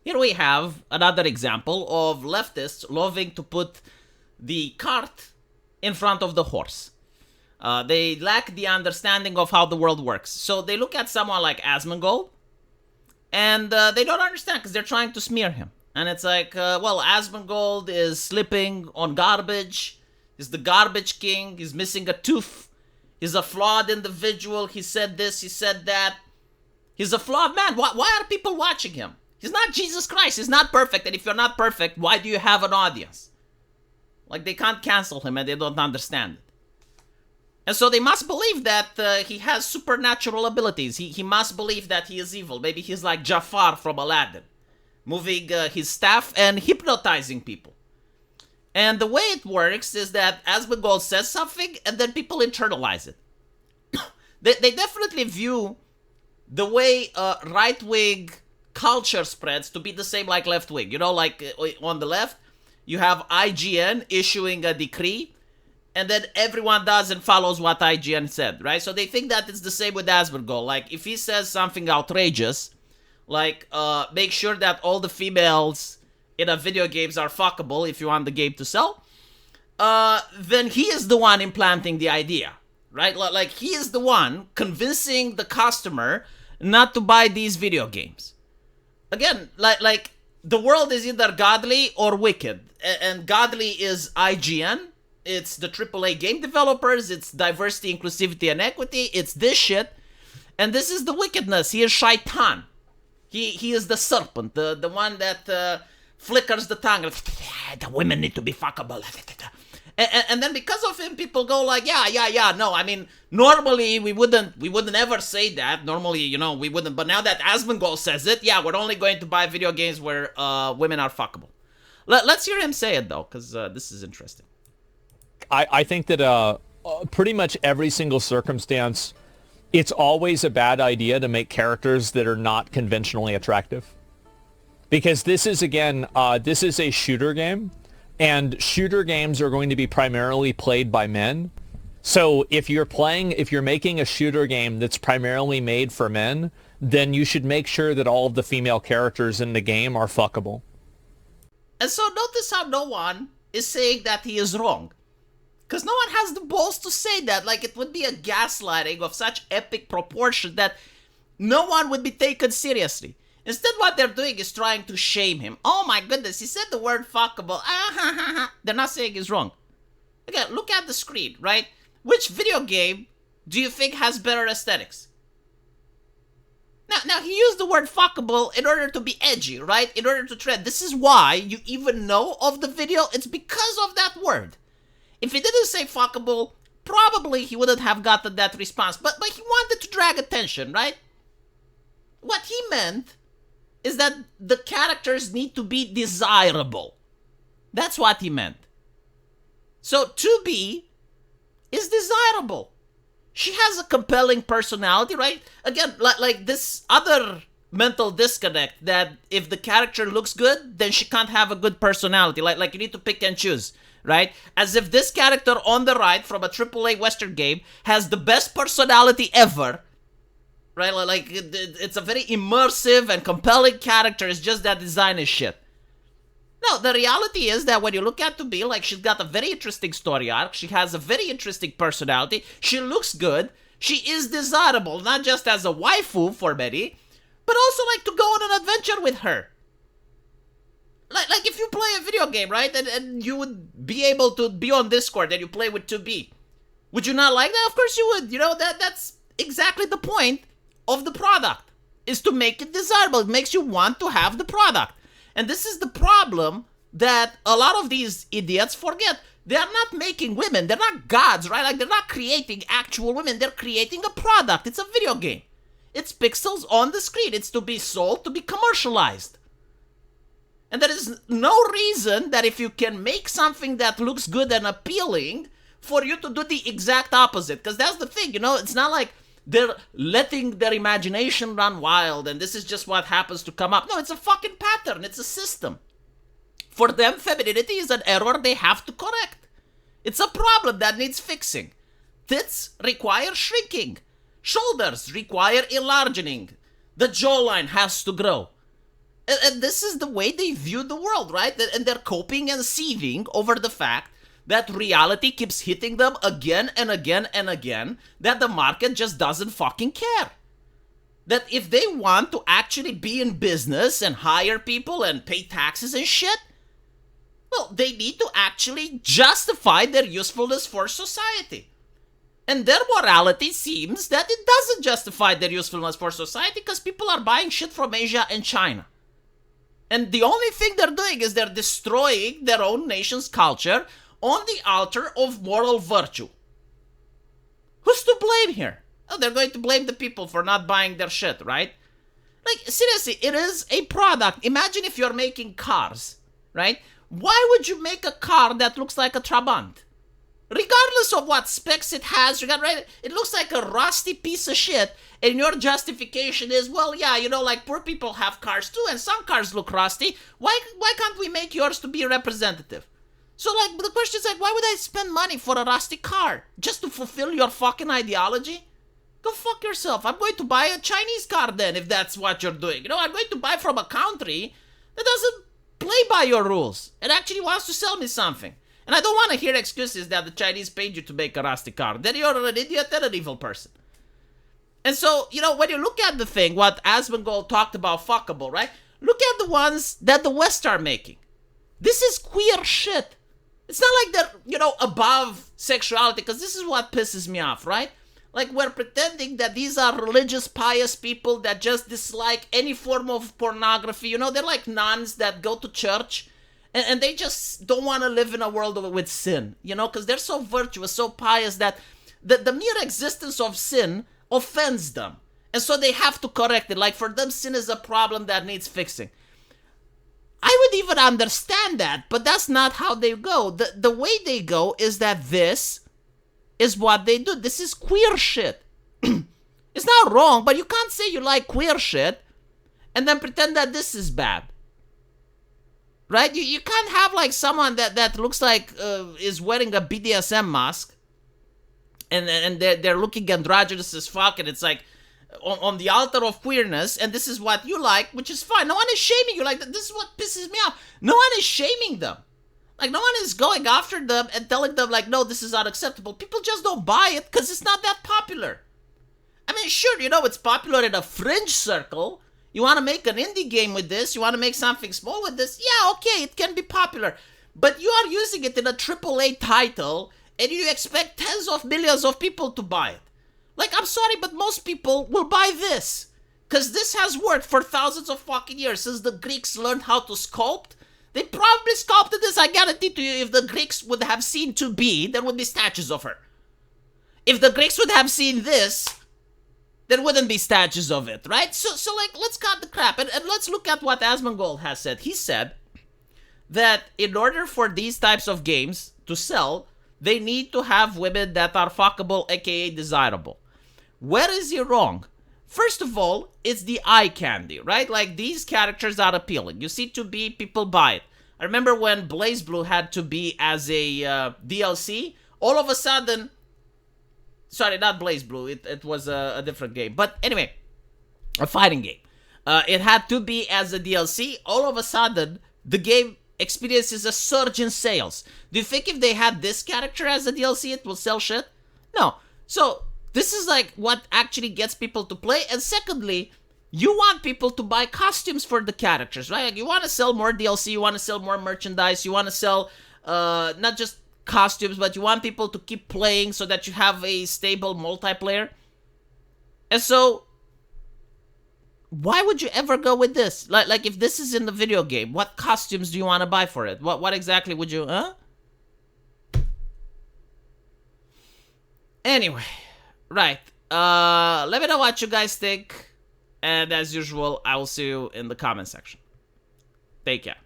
Here we have another example of leftists loving to put the cart in front of the horse. They lack the understanding of how the world works. So they look at someone like Asmongold, and they don't understand because they're trying to smear him. And it's like, well, Asmongold is slipping on garbage. He's the garbage king. He's missing a tooth. He's a flawed individual. He said this, he said that. He's a flawed man. Why are people watching him? He's not Jesus Christ. He's not perfect. And if you're not perfect, why do you have an audience? Like, they can't cancel him and they don't understand it. And so they must believe that he has supernatural abilities. He must believe that he is evil. Maybe he's like Jafar from Aladdin, moving his staff and hypnotizing people. And the way it works is that Asmongold says something and then people internalize it. They definitely view the way right-wing culture spreads to be the same like left-wing. You know, like on the left, you have IGN issuing a decree, and then everyone does and follows what IGN said, right? So they think that it's the same with Asmongold. Like, if he says something outrageous, like, make sure that all the females in a video games are fuckable if you want the game to sell, then he is the one implanting the idea, right? Like, he is the one convincing the customer not to buy these video games. Again, like the world is either godly or wicked, and godly is IGN. It's the AAA game developers, it's diversity, inclusivity, and equity, it's this shit, and this is the wickedness. He is Shaitan. He is the serpent, the one that flickers the tongue. The women need to be fuckable. And then because of him, people go like, yeah, no, I mean, normally we wouldn't ever say that. Normally, you know, we wouldn't. But now that Asmongold says it, yeah, we're only going to buy video games where women are fuckable. Let's hear him say it, though, because this is interesting. I think that pretty much every single circumstance, it's always a bad idea to make characters that are not conventionally attractive. Because this is, again, this is a shooter game, and shooter games are going to be primarily played by men. So if you're making a shooter game that's primarily made for men, then you should make sure that all of the female characters in the game are fuckable. And so notice how no one is saying that he is wrong. Because no one has the balls to say that. Like, it would be a gaslighting of such epic proportion that no one would be taken seriously. Instead, what they're doing is trying to shame him. Oh my goodness, he said the word fuckable. They're not saying he's wrong. Again, look at the screen, right? Which video game do you think has better aesthetics? Now he used the word fuckable in order to be edgy, right? In order to trend. This is why you even know of the video. It's because of that word. If he didn't say fuckable, probably he wouldn't have gotten that response. But he wanted to drag attention, right? What he meant is that the characters need to be desirable. That's what he meant. So 2B is desirable. She has a compelling personality, right? Again, like this other mental disconnect that if the character looks good, then she can't have a good personality. Like you need to pick and choose. Right? As if this character on the right from a AAA Western game has the best personality ever. Right? Like, it's a very immersive and compelling character. It's just that design is shit. No, the reality is that when you look at 2B, like, she's got a very interesting story arc. She has a very interesting personality. She looks good. She is desirable, not just as a waifu for many, but also, like, to go on an adventure with her. Like if you play a video game, right, and you would be able to be on Discord and you play with 2B, would you not like that? Of course you would. You know, that's exactly the point of the product, is to make it desirable. It makes you want to have the product. And this is the problem that a lot of these idiots forget. They are not making women. They're not gods, right? Like, they're not creating actual women. They're creating a product. It's a video game. It's pixels on the screen. It's to be sold, to be commercialized. And there is no reason that if you can make something that looks good and appealing, for you to do the exact opposite. Because that's the thing, you know, it's not like they're letting their imagination run wild and this is just what happens to come up. No, it's a fucking pattern. It's a system. For them, femininity is an error they have to correct. It's a problem that needs fixing. Tits require shrinking. Shoulders require enlarging. The jawline has to grow. And this is the way they view the world, right? And they're coping and seething over the fact that reality keeps hitting them again and again and again, that the market just doesn't fucking care. That if they want to actually be in business and hire people and pay taxes and shit, well, they need to actually justify their usefulness for society. And their morality seems that it doesn't justify their usefulness for society because people are buying shit from Asia and China. And the only thing they're doing is they're destroying their own nation's culture on the altar of moral virtue. Who's to blame here? Oh, they're going to blame the people for not buying their shit, right? Like, seriously, it is a product. Imagine if you're making cars, right? Why would you make a car that looks like a Trabant? Regardless of what specs it has, right? It looks like a rusty piece of shit, and your justification is, well, yeah, like poor people have cars too, and some cars look rusty. Why can't we make yours to be representative? So, like, the question is, like, why would I spend money for a rusty car? Just to fulfill your fucking ideology? Go fuck yourself. I'm going to buy a Chinese car then, if that's what you're doing. I'm going to buy from a country that doesn't play by your rules and actually wants to sell me something. And I don't want to hear excuses that the Chinese paid you to make a rusty car. Then you're an idiot and an evil person. And so, when you look at the thing, what Asmongold talked about fuckable, right? Look at the ones that the West are making. This is queer shit. It's not like they're, above sexuality, because this is what pisses me off, right? Like, we're pretending that these are religious, pious people that just dislike any form of pornography. They're like nuns that go to church. And they just don't want to live in a world with sin, because they're so virtuous, so pious that the mere existence of sin offends them. And so they have to correct it. Like, for them, sin is a problem that needs fixing. I would even understand that, but that's not how they go. The way they go is that this is what they do. This is queer shit. It's not wrong, but you can't say you like queer shit and then pretend that this is bad. Right? You can't have like someone that looks like is wearing a BDSM mask and they're looking androgynous as fuck, and it's like on the altar of queerness, and this is what you like, which is fine. No one is shaming you. Like, this is what pisses me off. No one is shaming them. Like, no one is going after them and telling them like, no, this is unacceptable. People just don't buy it because it's not that popular. I mean, sure, it's popular in a fringe circle. You want to make an indie game with this? You want to make something small with this? Yeah, okay, it can be popular. But you are using it in a AAA title, and you expect tens of millions of people to buy it. Like, I'm sorry, but most people will buy this. Because this has worked for thousands of fucking years. Since the Greeks learned how to sculpt, they probably sculpted this. I guarantee to you, if the Greeks would have seen 2B, there would be statues of her. If the Greeks would have seen this, there wouldn't be statues of it, right? So like, let's cut the crap. And let's look at what Asmongold has said. He said that in order for these types of games to sell, they need to have women that are fuckable, aka desirable. Where is he wrong? First of all, it's the eye candy, right? Like, these characters are appealing. You see 2B, people buy it. I remember when BlazBlue had 2B as a DLC, all of a sudden... Sorry, not BlazBlue. It was a different game. But anyway, a fighting game. It had 2B as a DLC. All of a sudden, the game experiences a surge in sales. Do you think if they had this character as a DLC, it will sell shit? No. So, this is like what actually gets people to play. And secondly, you want people to buy costumes for the characters, right? Like, you want to sell more DLC, you want to sell more merchandise, you want to sell not just costumes, but you want people to keep playing so that you have a stable multiplayer. And so, why would you ever go with this? Like if this is in the video game, what costumes do you want to buy for it? What exactly would you, Anyway, right. Let me know what you guys think. And as usual, I will see you in the comment section. Take care.